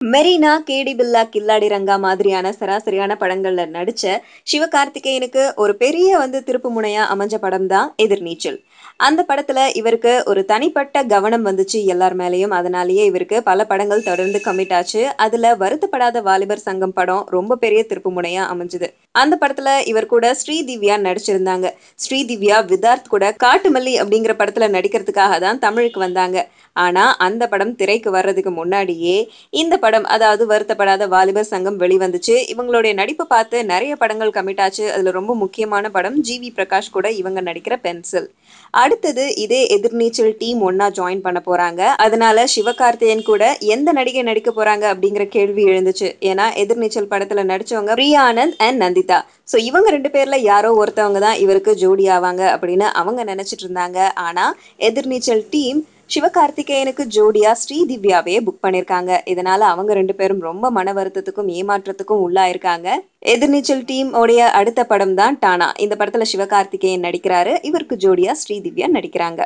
மெரினா, கேடி பில்லா, கில்லாடி ரங்கா மாதிரியான சராசரியான படங்கள்ல நடிச்ச சிவகார்த்திகேயனுக்கு ஒரு பெரிய திருப்பு முனையா அமைஞ்ச படம் தான் எதிர்நீச்சல். அந்த படத்துல இவருக்கு ஒரு தனிப்பட்ட கவனம் வந்துச்சு எல்லார் மேலயும். அதனாலேயே இவருக்கு பல படங்கள் தொடர்ந்து கமிட் ஆச்சு. அதுல வருத்தப்படாத வாலிபர் சங்கம் படம் ரொம்ப பெரிய திருப்பு முனையா அமைஞ்சது. அந்த படத்துல இவர் கூட ஸ்ரீதிவ்யா நடிச்சிருந்தாங்க. ஸ்ரீதிவ்யா விதார்த் கூட காட்டுமல்லி அப்படிங்கிற படத்துல நடிக்கிறதுக்காக தான் தமிழுக்கு வந்தாங்க. ஆனா அந்த படம் திரைக்கு வர்றதுக்கு முன்னாடியே இந்த படம் அதாவது வருத்தப்படாத வாலிபர் சங்கம் வெளிவந்துச்சு. இவங்களுடைய நடிப்பை பார்த்து நிறைய படங்கள் கமிட் ஆச்சு. அதுல ரொம்ப முக்கியமான படம் ஜிவி பிரகாஷ் கூட இவங்க நடிக்கிற பென்சில். அடுத்தது இதே எதிர்நீச்சல் டீம் ஒன்னா ஜாயின் பண்ண போறாங்க. அதனால சிவகார்த்திகேயன் கூட எந்த நடிகை நடிக்க போறாங்க அப்படிங்கிற கேள்வி எழுந்துச்சு. ஏன்னா எதிர்நீச்சல் படத்துல நடிச்சவங்க பிரியா ஆனந்த் அண்ட் நந்திதா. சோ இவங்க 2 பேர்ல யாரோ ஒருத்தவங்க தான் இவருக்கு ஜோடி ஆவாங்க அப்படின்னு அவங்க நினைச்சிட்டு இருந்தாங்க. ஆனா எதிர்நீச்சல் டீம் சிவகார்த்திகேயனுக்கு ஜோடியா ஸ்ரீதிவ்யாவே புக் பண்ணிருக்காங்க. இதனால அவங்க 2 பேரும் ரொம்ப மன வருத்தத்துக்கும் ஏமாற்றத்துக்கும் உள்ளாயிருக்காங்க. எதிர்நீச்சல் டீம் உடைய அடுத்த படம் தான் டானா. இந்த படத்துல சிவகார்த்திகேயன் நடிக்கிறாரு. இவருக்கு ஜோடியா ஸ்ரீதிவ்யா நடிக்கிறாங்க.